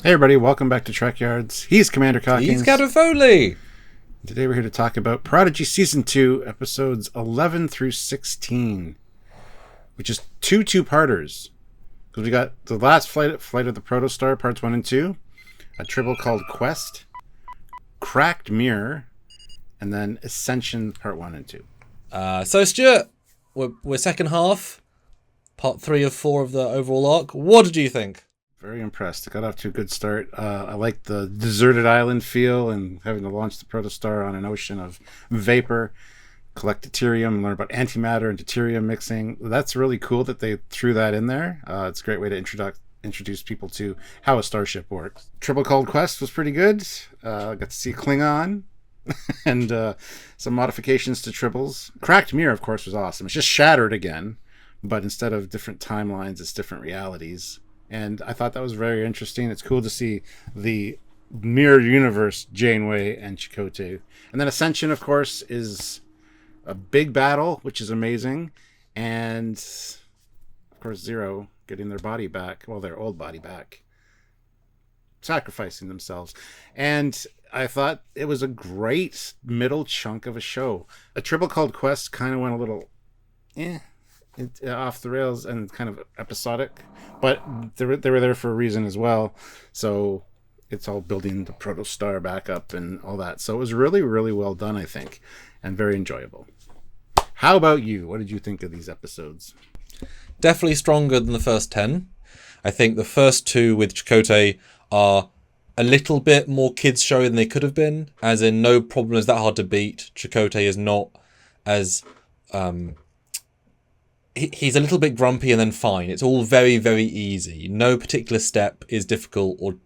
Hey everybody, welcome back to Trekyards. He's Commander Cockings. He's Captain Foley. Today we're here to talk about Prodigy Season 2, episodes 11 through 16, which is two-parters. Because we got the last flight of the Protostar, parts 1 and 2, a Tribble called Quest, Cracked Mirror, and then Ascension, part 1 and 2. So Stuart, we're second half, part 3 of 4 of the overall arc. What did you think? Very impressed. It got off to a good start. I like the deserted island feel and having to launch the Protostar on an ocean of vapor, collect deuterium, learn about antimatter and deuterium mixing. That's really cool that they threw that in there. It's a great way to introduce people to how a starship works. Tribble called Quest was pretty good. Got to see Klingon and some modifications to Tribbles. Cracked Mirror, of course, was awesome. It's just shattered again, but instead of different timelines, it's different realities. And I thought that was very interesting. It's cool to see the mirror universe, Janeway and Chakotay. And then Ascension, of course, is a big battle, which is amazing. And, of course, Zero getting their body back, well, their old body back, sacrificing themselves. And I thought it was a great middle chunk of a show. A Tribble called Quest kind of went a little, off the rails and kind of episodic, but they were there for a reason as well. So it's all building the Protostar back up and all that. So it was really, really well done, I think, and very enjoyable. How about you? What did you think of these episodes? Definitely stronger than the first 10. I think the first 2 with Chakotay are a little bit more kids show than they could have been, as in no problem is that hard to beat. Chakotay is not as he's a little bit grumpy and then fine. It's all very, very easy. No particular step is difficult, or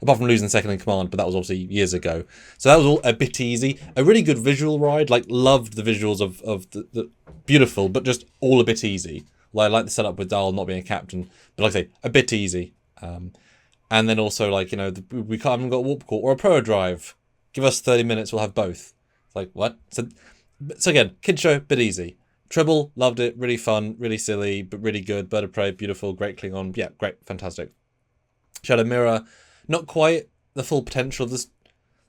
apart from losing second in command, but that was obviously years ago. So that was all a bit easy. A really good visual ride. Like, loved the visuals of the beautiful, but just all a bit easy. Like, I like the setup with Dahl not being a captain, but like I say, a bit easy. And then also, like, you know, we haven't got a warp core or a pro drive. Give us 30 minutes, we'll have both. It's like, what? So again, kid show, bit easy. Tribble, loved it, really fun, really silly, but really good. Bird of Prey, beautiful, great Klingon, yeah, great, fantastic. Shadow Mirror, not quite the full potential of this.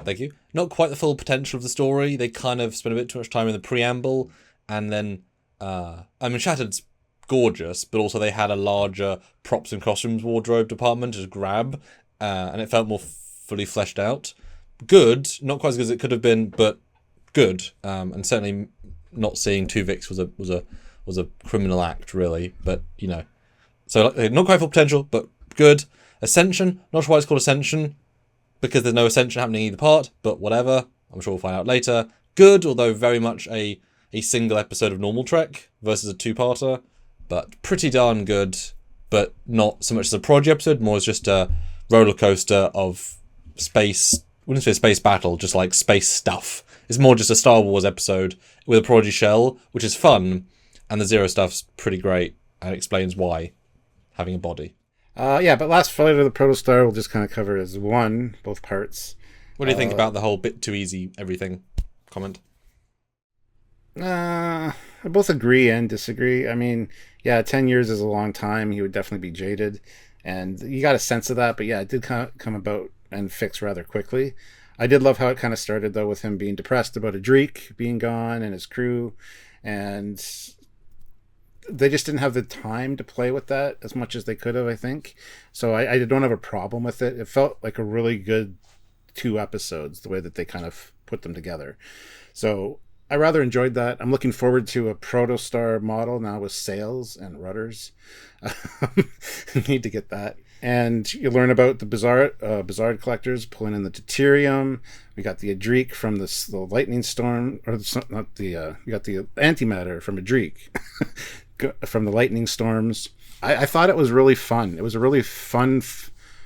Thank you. Not quite the full potential of the story. They kind of spent a bit too much time in the preamble, and then, Shattered's gorgeous, but also they had a larger props and costumes wardrobe department to grab, and it felt more fully fleshed out. Good, not quite as good as it could have been, but good, and certainly not seeing Tuvix was a criminal act, really, but you know, so not quite full potential, but good. Ascension, not sure why it's called Ascension, because there's no Ascension happening in either part, but whatever, I'm sure we'll find out later. Good, although very much a single episode of normal Trek versus a 2-parter, but pretty darn good, but not so much as a Prodigy episode, more as just a roller coaster of space. Wouldn't say space battle, just like space stuff. It's more just a Star Wars episode with a Prodigy shell, which is fun, and the Zero stuff's pretty great, and explains why having a body. But last flight of the Protostar we'll just kind of cover as one, both parts. What do you think about the whole bit too easy everything comment? I both agree and disagree. I mean, yeah, 10 years is a long time. He would definitely be jaded, and you got a sense of that, but yeah, it did come about and fix rather quickly. I did love how it kind of started, though, with him being depressed about Adric being gone and his crew, and they just didn't have the time to play with that as much as they could have, I think. So I don't have a problem with it. It felt like a really good 2 episodes, the way that they kind of put them together. So I rather enjoyed that. I'm looking forward to a Protostar model now with sails and rudders. Need to get that. And you learn about the Bizarre collectors pulling in the deuterium. We got the Adric from the lightning storm, or we got the antimatter from Adric from the lightning storms. I thought it was really fun. It was a really fun,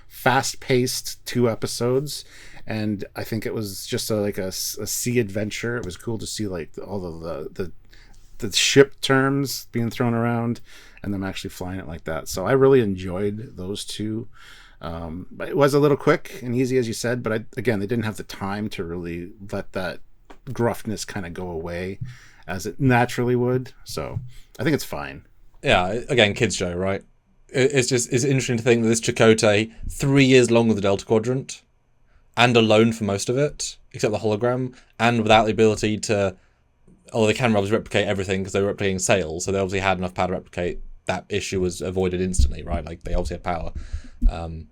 fast-paced 2 episodes, and I think it was just a sea adventure. It was cool to see like all of the ship terms being thrown around and them actually flying it like that. So I really enjoyed those 2. But it was a little quick and easy, as you said, but again, they didn't have the time to really let that gruffness kind of go away as it naturally would. So I think it's fine. Yeah, again, kids show, right? it's interesting to think that this Chakotay, 3 years long with the Delta Quadrant, and alone for most of it, except the hologram, and without the ability to, although they can obviously replicate everything because they were replicating sails, so they obviously had enough power to replicate. That issue was avoided instantly, right? Like, they obviously had power. And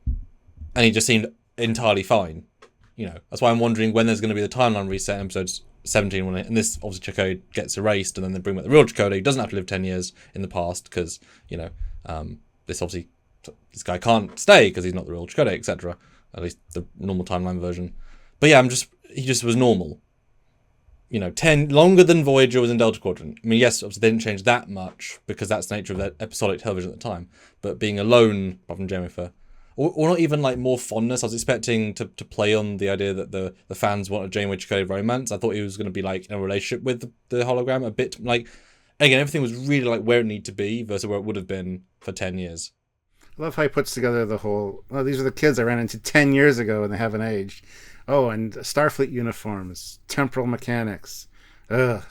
he just seemed entirely fine. You know, that's why I'm wondering when there's going to be the timeline reset in episode 17, and this obviously Chakotay gets erased, and then they bring back the real Chakotay, who doesn't have to live 10 years in the past, because, you know, this guy can't stay because he's not the real Chakotay, etc. At least the normal timeline version. But yeah, he just was normal. You know, 10 longer than Voyager was in Delta Quadrant. I mean, yes, obviously they didn't change that much because that's the nature of that episodic television at the time. But being alone, apart from Jennifer, or not even like more fondness. I was expecting to play on the idea that the fans wanted Janeway Chakotay romance. I thought he was going to be like in a relationship with the hologram, a bit like, again, everything was really like where it needed to be versus where it would have been for 10 years. I love how he puts together the whole, oh, these are the kids I ran into 10 years ago and they haven't aged. Oh, and Starfleet uniforms, temporal mechanics. Ugh.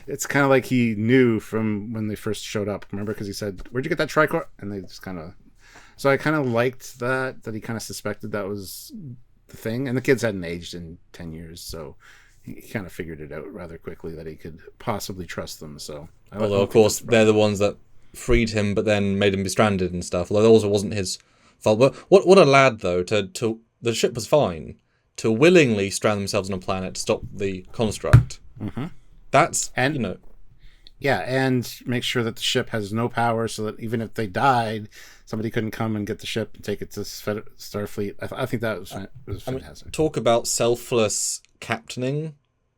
It's kind of like he knew from when they first showed up. Remember? Because he said, where'd you get that tricor? And they just kind of... So I kind of liked that he kind of suspected that was the thing. And the kids hadn't aged in 10 years, so he kind of figured it out rather quickly that he could possibly trust them. So, although, of course, they're the ones that freed him but then made him be stranded and stuff. Although that also wasn't his fault. But what a lad, though, to the ship was fine, to willingly strand themselves on a planet to stop the construct. Mm-hmm. That's, and, you know... Yeah, and make sure that the ship has no power so that even if they died, somebody couldn't come and get the ship and take it to Starfleet. I think that was fantastic. I mean, talk about selfless captaining.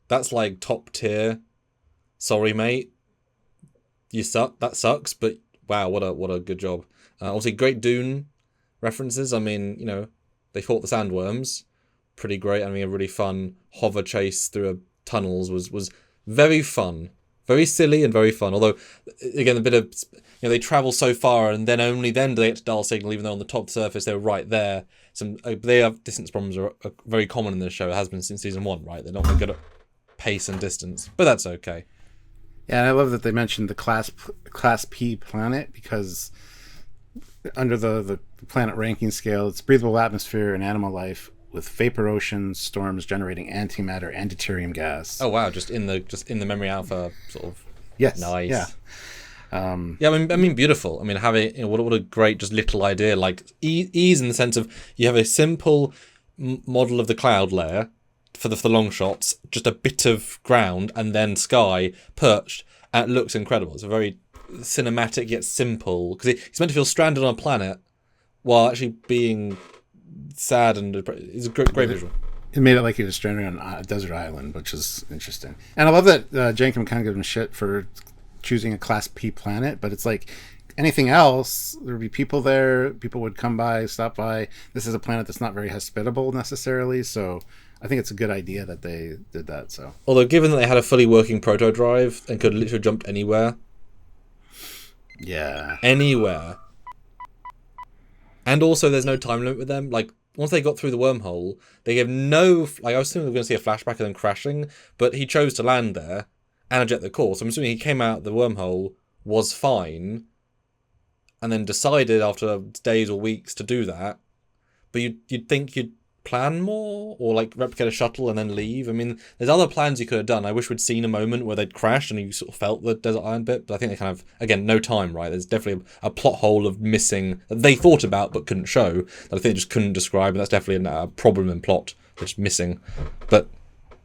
That's like top tier. Sorry, mate. You suck. That sucks, but wow, what a good job. Obviously, great Dune references. I mean, you know, they fought the sandworms. Pretty great. I mean, a really fun hover chase through tunnels was very fun. Very silly and very fun. Although, again, a bit of, you know, they travel so far and then only then do they get to dial signal, even though on the top surface they were right there. They have distance problems are very common in this show. It has been since season 1, right? They're not very good at pace and distance, but that's okay. Yeah, and I love that they mentioned the Class P planet because under the planet ranking scale, it's breathable atmosphere and animal life, with vapor oceans, storms generating antimatter and deuterium gas. Oh wow! Just in the memory alpha sort of. Yes. Nice. Yeah. Yeah. I mean, beautiful. I mean, having, you know, what a great just little idea. Like ease in the sense of you have a simple model of the cloud layer for the long shots, just a bit of ground and then sky perched, and it looks incredible. It's a very cinematic yet simple, because he's meant to feel stranded on a planet while actually being sad, and it's a great visual. It made it like he was stranded on a desert island, which is interesting. And I love that Jankum kind of gives him shit for choosing a Class P planet, but it's like anything else, there would be people there, people would come by, stop by. This is a planet that's not very hospitable necessarily, so I think it's a good idea that they did that. So, although given that they had a fully working proto drive and could literally jump anywhere. Yeah. Anywhere. And also there's no time limit with them. Like, once they got through the wormhole, they gave no... Like, I was thinking we were going to see a flashback of them crashing, but he chose to land there and eject the course. I'm assuming he came out the wormhole, was fine, and then decided after days or weeks to do that. But you'd think you'd plan more, or like replicate a shuttle and then leave. I mean, there's other plans you could have done. I wish we'd seen a moment where they'd crashed and you sort of felt the desert island bit, but I think they kind of, again, no time, right? There's definitely a plot hole of missing that they thought about but couldn't show, that I think they just couldn't describe, and that's definitely a problem in plot that's missing. But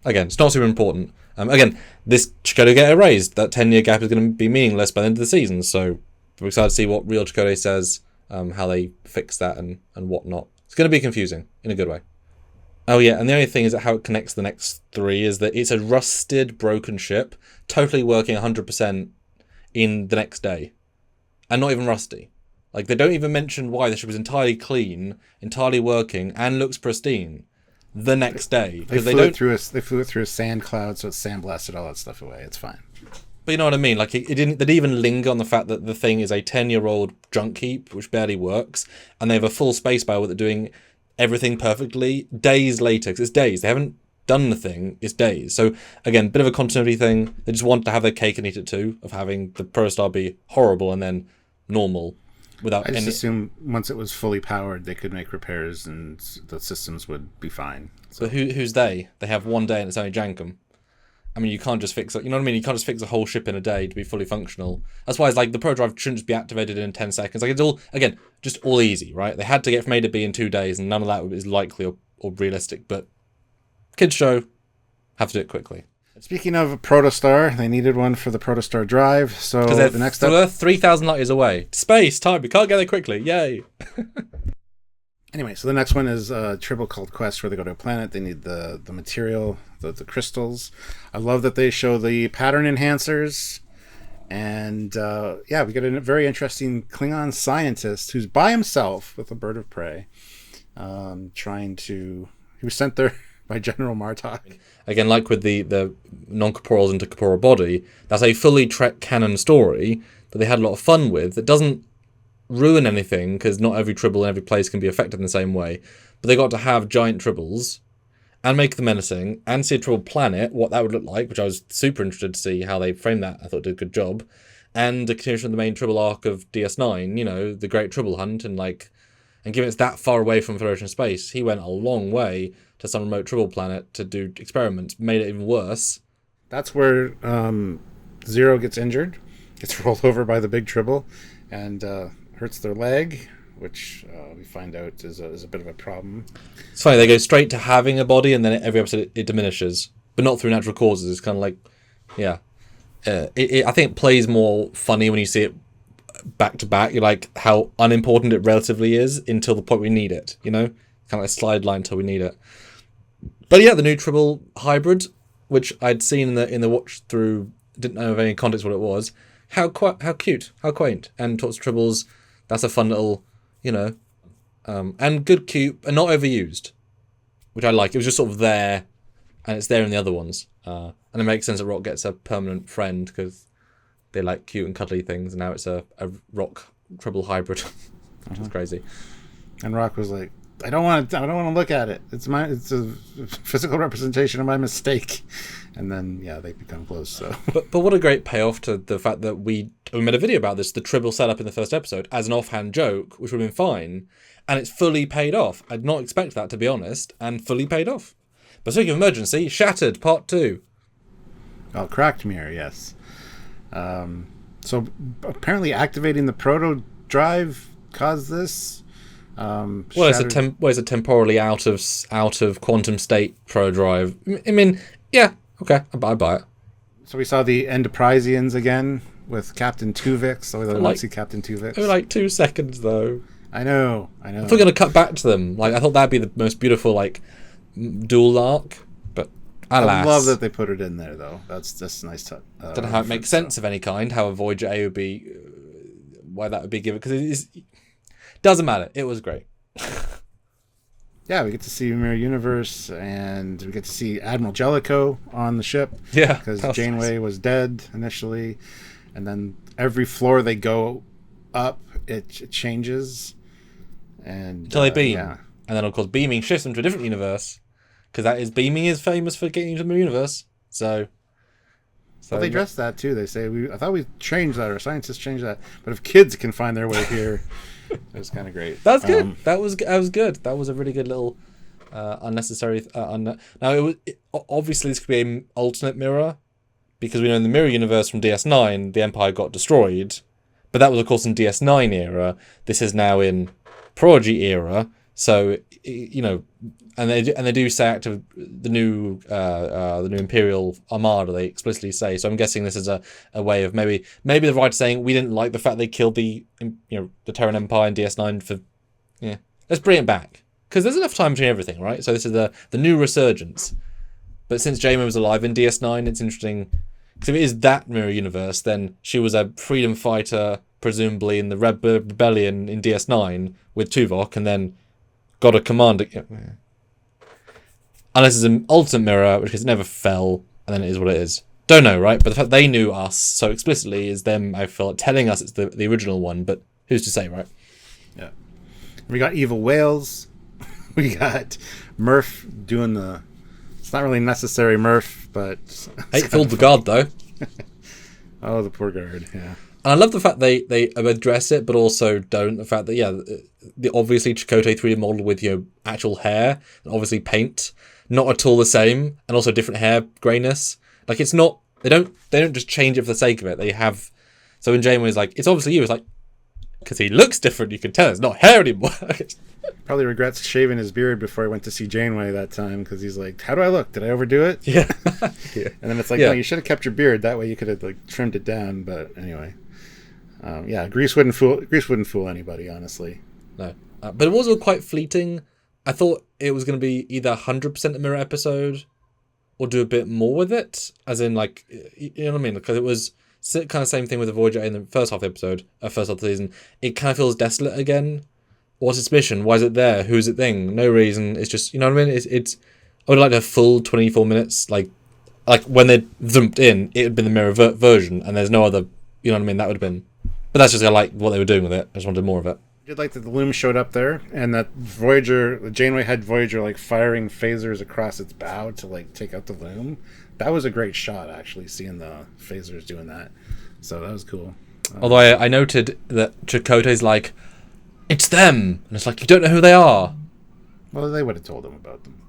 again, it's not super important. Again, this Chakotay get erased. That 10-year gap is going to be meaningless by the end of the season, so we're excited to see what real Chakotay says, how they fix that and whatnot. It's going to be confusing in a good way. Oh yeah, and the only thing is that how it connects the next 3 is that it's a rusted, broken ship, totally working 100% in the next day. And not even rusty. Like, they don't even mention why the ship is entirely clean, entirely working, and looks pristine the next day. They flew it through a sand cloud, so it sandblasted all that stuff away. It's fine. But you know what I mean? Like, they didn't even linger on the fact that the thing is a 10-year-old junk heap, which barely works, and they have a full space battle with it doing everything perfectly days later, because it's days. They haven't done the thing, it's days. So, again, bit of a continuity thing. They just want to have their cake and eat it too, of having the Protostar be horrible and then normal. without I just any. assumed once it was fully powered, they could make repairs and the systems would be fine. So But who's they? They have one day and it's only Jankum. I mean, you can't just fix it. You know what I mean? You can't just fix a whole ship in a day to be fully functional. That's why it's like the Pro Drive shouldn't just be activated in 10 seconds. Like, it's all, again, just all easy, right? They had to get from A to B in 2 days, and none of that is likely or realistic. But kids show, have to do it quickly. speaking of Protostar, they needed one for the Protostar drive. So Because the next they're Earth 3,000 light years away. Space, time, we can't get there quickly. Yay. Anyway, so the next one is a Tribble called Quest, where they go to a planet. They need the material, the crystals. I love that they show the pattern enhancers. And yeah, we get a very interesting Klingon scientist who's by himself with a bird of prey, trying to... He was sent there by General Martok. Again, like with the non-corporeals into corporeal body, that's a fully Trek canon story that they had a lot of fun with. That doesn't ruin anything, because not every Tribble in every place can be affected in the same way. But they got to have giant Tribbles and make them menacing and see a Tribble planet, what that would look like, which I was super interested to see how they framed that. I thought did a good job. And the continuation of the main Tribble arc of DS9, you know, the Great Tribble Hunt, and given it's that far away from Federation space, he went a long way to some remote Tribble planet to do experiments, made it even worse. That's where Zero gets injured, gets rolled over by the big Tribble, and hurts their leg, which we find out is a bit of a problem. It's funny, they go straight to having a body, and then every episode it diminishes, but not through natural causes. It's kind of like, yeah. I think it plays more funny when you see it back to back. You're like, how unimportant it relatively is until the point we need it, you know? Kind of like a slide line until we need it. But yeah, the new Tribble hybrid, which I'd seen in the watch through, didn't know of any context what it was. How cute, how quaint, and talks to Tribbles. That's a fun little, you know, and good, cute, and not overused, which I like. It was just sort of there, and it's there in the other ones. And it makes sense that Rock gets a permanent friend because they like cute and cuddly things, and now it's a Rock Tribble hybrid, which is crazy. And Rock was like, I don't want to look at it. It's a physical representation of my mistake. And then, yeah, they become close. So, but what a great payoff to the fact that we made a video about this, the Tribble setup in the first episode, as an offhand joke, which would have been fine, and it's fully paid off. I'd not expect that, to be honest, and fully paid off. But speaking of emergency, Shattered Part 2. Oh, cracked mirror, yes. So apparently activating the proto drive caused this. Well, it's a temporally out of quantum state pro drive. I mean, yeah, okay, I buy it. So we saw the Enterpriseians again with Captain Tuvix. So we don't see Captain Tuvix. They were like 2 seconds though. I know. I thought we were gonna cut back to them. Like, I thought that'd be the most beautiful like dual arc, but alas. I love that they put it in there though. That's just a nice touch. Don't know how it makes sense of any kind. How a Voyager A would be, why that would be given, because it is. Doesn't matter. It was great. Yeah, we get to see Mirror Universe, and we get to see Admiral Jellicoe on the ship. Yeah, because Janeway was dead initially, and then every floor they go up, it changes, and until they beam, yeah. And then of course beaming shifts them to a different universe, because beaming is famous for getting you to the universe. So but they address that too. They say I thought we changed that, or scientists changed that, but if kids can find their way here. It was kind of great. That's good. That was good. That was a really good little unnecessary. Now obviously this could be an alternate mirror, because we know in the mirror universe from DS9 the Empire got destroyed, but that was of course in DS9 era. This is now in Prodigy era. So you know, and they do say active the new Imperial Armada. They explicitly say. So I'm guessing this is a way of maybe the writer saying we didn't like the fact they killed the Terran Empire in DS9 for let's bring it back, because there's enough time between everything, right? So this is the new resurgence. But since Janeway was alive in DS9, it's interesting, because if it is that mirror universe, then she was a freedom fighter presumably in the rebellion in DS9 with Tuvok, and then got a command. Unless it's an alternate mirror, which never fell, and then it is what it is. Don't know, right? But the fact they knew us so explicitly is them, I feel, telling us it's the original one, but who's to say, right? Yeah. We got evil whales. We got Murph doing the... It's not really necessary Murph, but... Hate filled the guard, though. Oh, the poor guard, yeah. And I love the fact they address it, but also don't. The fact that, the obviously Chakotay 3D model with, actual hair, and obviously paint, not at all the same, and also different hair grayness. Like, it's not, they don't just change it for the sake of it. They have, so when Janeway's like, it's obviously you, it's like, because he looks different, you can tell it's not hair anymore. Probably regrets shaving his beard before he went to see Janeway that time, because he's like, how do I look? Did I overdo it? Yeah. And then it's like, no, you should have kept your beard. That way you could have like trimmed it down. But anyway, Grease wouldn't fool anybody, honestly. No, but it was all quite fleeting. I thought it was going to be either 100% a mirror episode, or do a bit more with it, as in like, you know what I mean? Because it was kind of same thing with the Voyager in the first half of the episode, first half of the season. It kind of feels desolate again. What's its mission? Why is it there? Who's it thing? No reason. It's just, you know what I mean? It's. I would like a full 24 minutes. Like when they zoomed in, it would be the mirror version, and there's no other. You know what I mean? That would have been. But that's just like what they were doing with it. I just wanted more of it. I did like that the loom showed up there, and that Janeway had Voyager like firing phasers across its bow to like take out the loom. That was a great shot, actually, seeing the phasers doing that. So that was cool. Although I noted that Chakotay's like, it's them, and it's like, you don't know who they are. Well, they would have told them about them.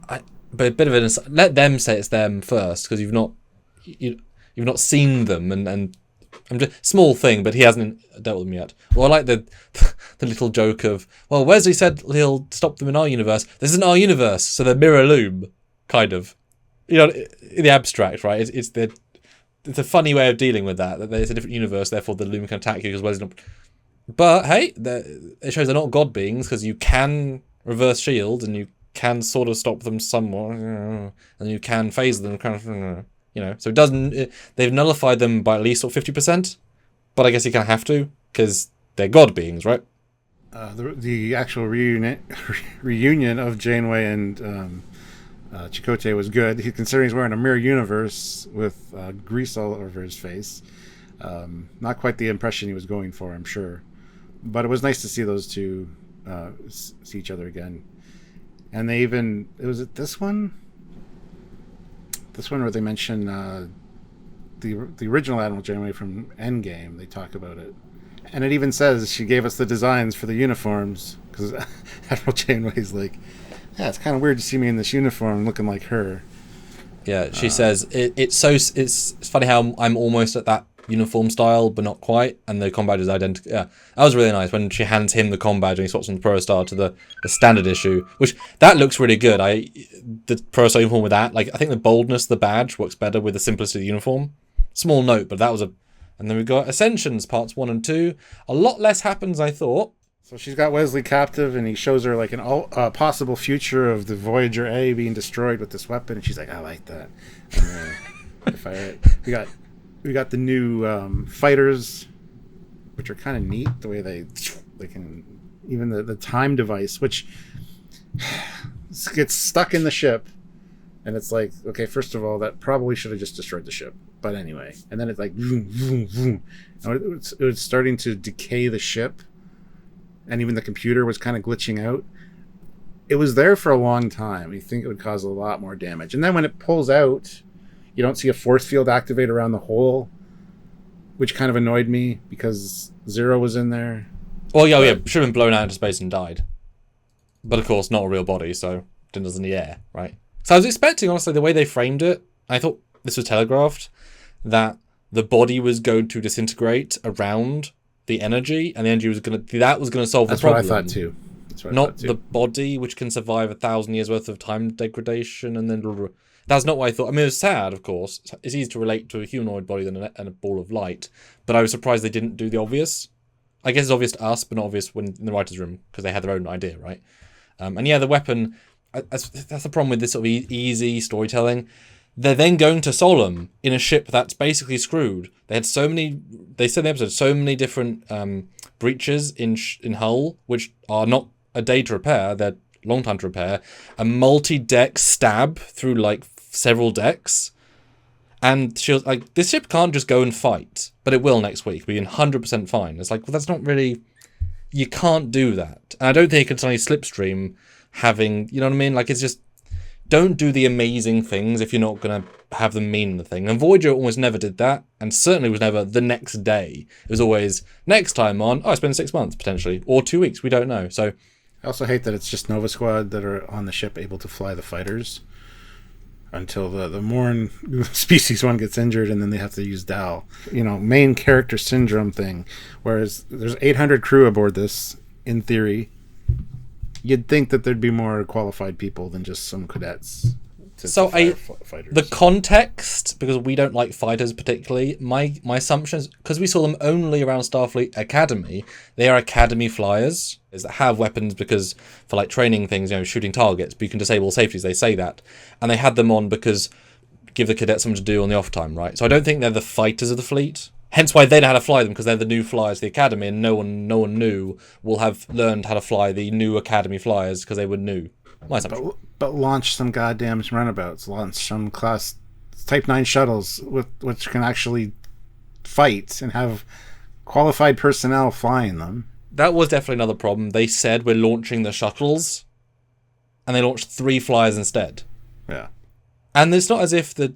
But a bit of an let them say it's them first, because you've not seen them, and I'm just small thing, but he hasn't dealt with them yet. Well, I like the little joke of, well, Wesley said he'll stop them in our universe. This isn't our universe, so they're mirror loom, kind of. You know, in the abstract, right? It's a funny way of dealing with that it's a different universe, therefore the loom can attack you because Wesley's not. But hey, it shows they're not god beings, because you can reverse shield and you can sort of stop them somewhere, and you can phase them, kind of, So it doesn't. They've nullified them by at least 50%, but I guess you kind of have to, because they're god beings, right? The actual reunion of Janeway and Chakotay was good. Considering he's wearing a mirror universe with grease all over his face. Not quite the impression he was going for, I'm sure. But it was nice to see those two see each other again. And they even... Was it this one? This one where they mention the original Admiral Janeway from Endgame. They talk about it. And it even says she gave us the designs for the uniforms. Because Admiral Janeway's like, yeah, it's kind of weird to see me in this uniform looking like her. Yeah, she says, it's funny how I'm almost at that uniform style, but not quite, and the combat is identical. Yeah, that was really nice when she hands him the com badge and he swaps from the Protostar to the standard issue, which that looks really good. The Protostar uniform with that, like, I think the boldness of the badge works better with the simplicity of the uniform. Small note, but that was and then we've got Ascensions parts 1 and 2. A lot less happens, I thought. So she's got Wesley captive, and he shows her like an possible future of the Voyager A being destroyed with this weapon, and she's like, I like that. And they fire it. We got the new fighters, which are kind of neat, the way they can, even the time device, which gets stuck in the ship, and it's like, okay, first of all, that probably should have just destroyed the ship, but anyway, and then it's like vroom, vroom, vroom. And it was starting to decay the ship, and even the computer was kind of glitching out. It was there for a long time. You think it would cause a lot more damage, and then when it pulls out, you don't see a force field activate around the hole, which kind of annoyed me because Zero was in there. Well, yeah, should have been blown out into space and died. But of course, not a real body, so it was in the air, right? So I was expecting, honestly, the way they framed it, I thought this was telegraphed, that the body was going to disintegrate around the energy, and the energy was going to solve the problem. That's what I thought too. Not the body, which can survive 1,000 years worth of time degradation, and then... That's not what I thought. I mean, it was sad, of course. It's easier to relate to a humanoid body than a ball of light. But I was surprised they didn't do the obvious. I guess it's obvious to us, but not obvious when in the writer's room, because they had their own idea, right? And yeah, the weapon... That's the problem with this sort of easy storytelling. They're then going to Solom in a ship that's basically screwed. They had so many... They said in the episode, so many different breaches in Hull, which are not a day to repair. They're long time to repair. A multi-deck stab through, like, several decks, and she was like, this ship can't just go and fight, but it will next week, be 100% fine. It's like, well, that's not really, you can't do that. And I don't think it can suddenly slipstream having, you know what I mean? Like, it's just, don't do the amazing things if you're not going to have them mean the thing. And Voyager almost never did that, and certainly was never the next day. It was always next time on, I spend 6 months potentially, or 2 weeks, we don't know. So I also hate that it's just Nova Squad that are on the ship able to fly the fighters until the Morn species one gets injured, and then they have to use Dal. Main character syndrome thing. Whereas there's 800 crew aboard this, in theory. You'd think that there'd be more qualified people than just some cadets. Fighters. The context, because we don't like fighters particularly, my assumption is, because we saw them only around Starfleet Academy, they are Academy flyers that have weapons because for like training things, shooting targets, but you can disable safeties, they say that. And they had them on because give the cadets something to do on the off time, right? So I don't think they're the fighters of the fleet. Hence why they know how to fly them, because they're the new flyers of the Academy, and no one new will have learned how to fly the new Academy flyers because they were new. My assumption. But launch some goddamn runabouts. Launch some class Type 9 shuttles which can actually fight and have qualified personnel flying them. That was definitely another problem. They said we're launching the shuttles, and they launched 3 flyers instead. Yeah. And it's not as if the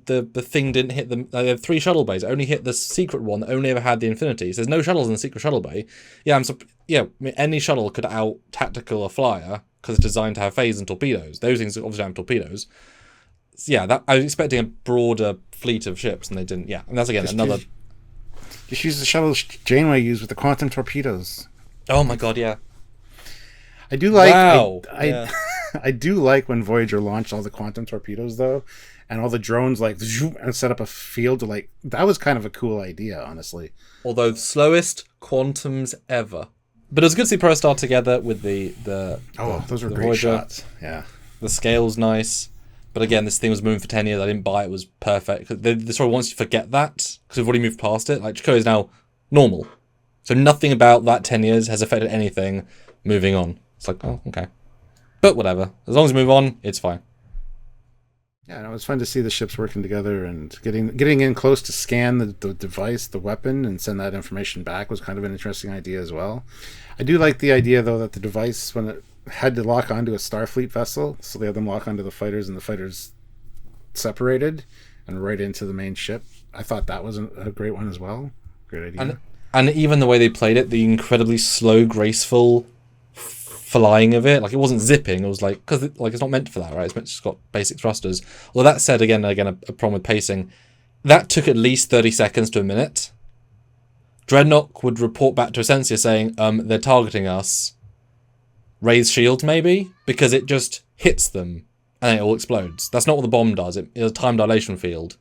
thing didn't hit them. They have 3 shuttle bays. It only hit the secret one that only ever had the Infinity. So there's no shuttles in the secret shuttle bay. Yeah, any shuttle could out tactical a flyer because it's designed to have phase and torpedoes. Those things obviously have torpedoes. So yeah, I was expecting a broader fleet of ships, and they didn't. Yeah, and that's again another. Just use the shuttle Janeway used with the quantum torpedoes. Oh my god, yeah. I do like. Wow. I do like when Voyager launched all the quantum torpedoes though, and all the drones and set up a field to that was kind of a cool idea, honestly. Although the slowest quantums ever. But it was good to see Protostar together with those were great Voyager. shots. Yeah. The scale's nice. But again, this thing was moving for 10 years. I didn't buy it. It was perfect. The story wants you to forget that, because we've already moved past it. Like, Chakotay is now normal. So nothing about that 10 years has affected anything moving on. It's like, oh, okay. But whatever. As long as we move on, it's fine. Yeah, and it was fun to see the ships working together, and getting in close to scan the device, the weapon, and send that information back was kind of an interesting idea as well. I do like the idea, though, that the device, when it had to lock onto a Starfleet vessel, so they had them lock onto the fighters, and the fighters separated and right into the main ship. I thought that was a great one as well. Great idea. And even the way they played it, the incredibly slow, graceful flying of it, like it wasn't zipping. It was because it's not meant for that, right? It's meant to just got basic thrusters. Although that said, again, a problem with pacing. That took at least 30 seconds to a minute. Dreadnought would report back to Ascension saying, they're targeting us. Raise shields, maybe? Because it just hits them and then it all explodes. That's not what the bomb does. It's a time dilation field.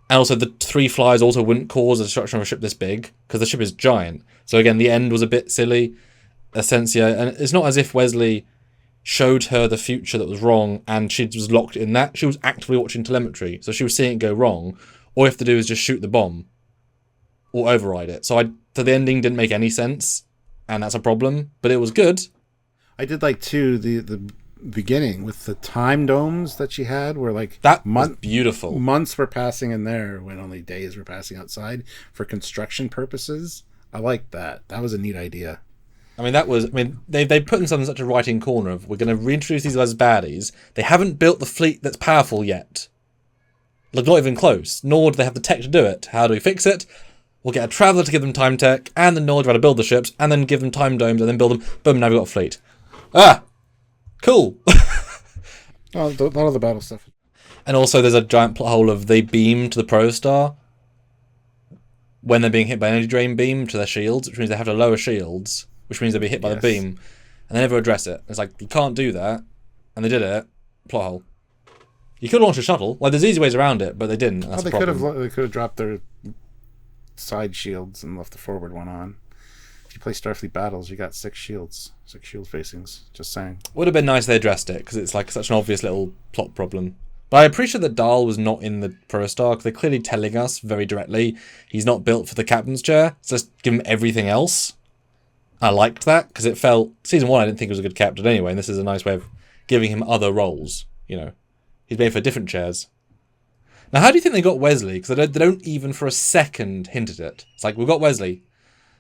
And also the 3 flyers also wouldn't cause the destruction of a ship this big, because the ship is giant. So again, the end was a bit silly. Ascension, and it's not as if Wesley showed her the future that was wrong and she was locked in that. She was actively watching telemetry, so she was seeing it go wrong. All you have to do is just shoot the bomb or override it. So the ending didn't make any sense, and that's a problem, but it was good. I did like too the beginning with the time domes that she had, where that was beautiful. Months were passing in there when only days were passing outside for construction purposes. I liked that. That was a neat idea. They put themselves in such a writing corner of, we're going to reintroduce these guys as baddies. They haven't built the fleet that's powerful yet. Not even close. Nor do they have the tech to do it. How do we fix it? We'll get a traveller to give them time tech, and the knowledge of how to build the ships, and then give them time domes, and then build them. Boom, now we've got a fleet. Ah! Cool. A lot of the battle stuff. And also there's a giant plot hole of they beam to the Protostar when they're being hit by an energy drain beam to their shields, which means they have to lower shields, which means they'll be hit by the beam, and they never address it. It's like, you can't do that, and they did it. Plot hole. You could launch a shuttle. There's easy ways around it, but they didn't. That's they could have dropped their side shields and left the forward one on. If you play Starfleet Battles, you got 6 shield facings. Just saying. Would have been nice if they addressed it, because it's such an obvious little plot problem. But I appreciate that Dahl was not in the Protostar, because they're clearly telling us very directly he's not built for the captain's chair, so just give him everything else. I liked that, because it felt... Season 1 I didn't think he was a good captain anyway, and this is a nice way of giving him other roles, He's made for different chairs. Now, how do you think they got Wesley? Because they don't even for a second hint at it. It's like, we've got Wesley.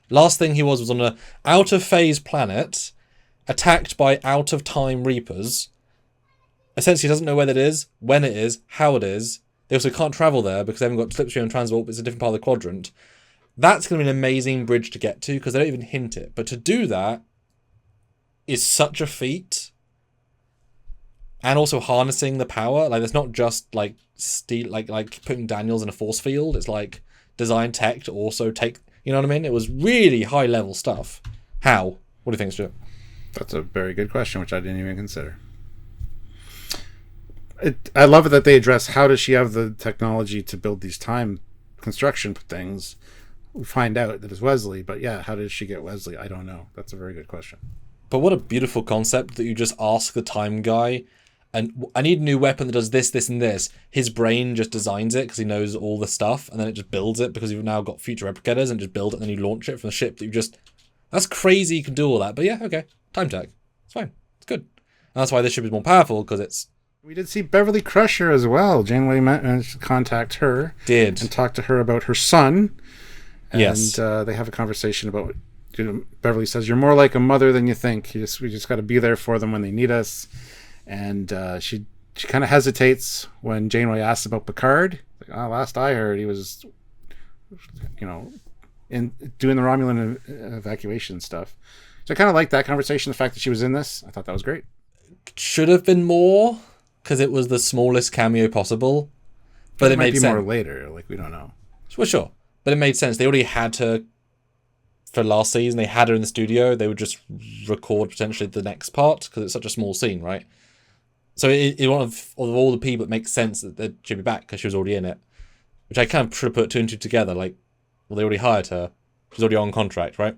Last thing he was on an out-of-phase planet, attacked by out-of-time Reapers. Essentially, he doesn't know where that is, when it is, how it is. They also can't travel there because they haven't got slipstream and transwarp. It's a different part of the quadrant. That's going to be an amazing bridge to get to because they don't even hint it. But to do that is such a feat. And also harnessing the power. Like, it's not just like like putting Daniels in a force field. It's like design tech to also take, you know what I mean? It was really high level stuff. How? What do you think, Stuart? That's a very good question, which I didn't even consider. I love it that they address how does she have the technology to build these time construction things. We find out that it's Wesley, but yeah, how does she get Wesley? I don't know. That's a very good question. But what a beautiful concept that you just ask the time guy, and I need a new weapon that does this, this, and this. His brain just designs it because he knows all the stuff, and then it just builds it because you've now got future replicators and just build it, and then you launch it from the ship that you just... That's crazy you can do all that, but yeah, okay. Time tech. It's fine. It's good. And that's why this ship is more powerful, because it's... We did see Beverly Crusher as well. Janeway managed to contact her. Did. And talk to her about her son. And yes. They have a conversation about... Beverly says, you're more like a mother than you think. We just got to be there for them when they need us. And she kind of hesitates when Janeway asks about Picard. Like, last I heard, he was, in doing the Romulan evacuation stuff. So I kind of like that conversation. The fact that she was in this, I thought that was great. Should have been more because it was the smallest cameo possible, but it might made be sense. More later, like we don't know. Well, sure, but it made sense. They already had her for last season. They had her in the studio. They would just record potentially the next part because it's such a small scene, right? So it one of all the people, it makes sense that she'd be back because she was already in it, which I kind of should have put two and two together. Like, well, they already hired her. She's already on contract, right?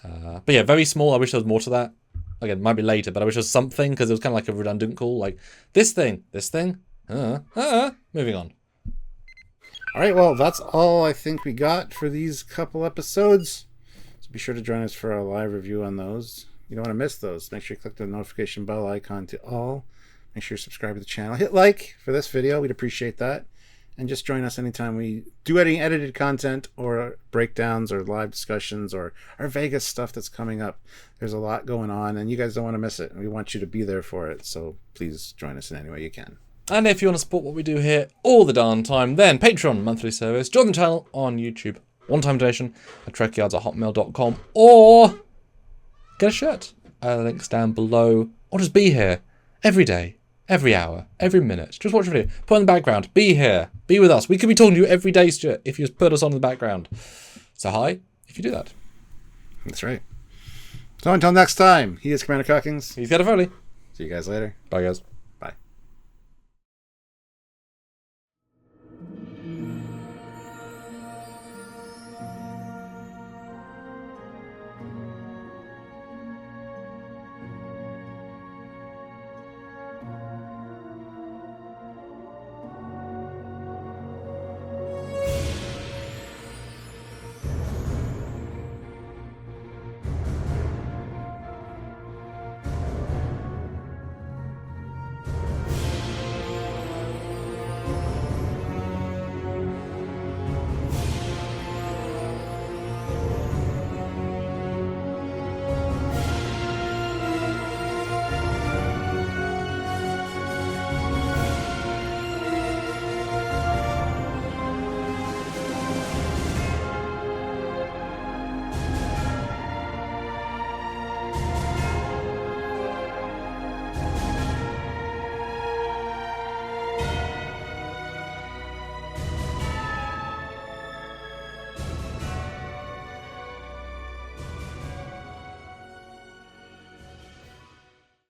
But yeah, very small. I wish there was more to that. Again, might be later, but I wish there was something because it was kind of like a redundant call. Like, this thing. Moving on. All right, well, that's all I think we got for these couple episodes. So be sure to join us for our live review on those. You don't want to miss those. Make sure you click the notification bell icon to all. Make sure you subscribe to the channel. Hit like for this video. We'd appreciate that. And just join us anytime we do any edited content or breakdowns or live discussions or our Vegas stuff that's coming up. There's a lot going on, and you guys don't want to miss it. And we want you to be there for it. So please join us in any way you can. And if you want to support what we do here all the darn time, then Patreon monthly service. Join the channel on YouTube. One-time donation at trekyards@hotmail.com, or get a shirt. Links down below. Or just be here every day, every hour, every minute. Just watch a video. Put on the background. Be here. Be with us. We could be talking to you every day, Stuart, if you just put us on in the background. So hi, if you do that. That's right. So until next time, he is Commander Cockings. He's got a Foley. See you guys later. Bye, guys.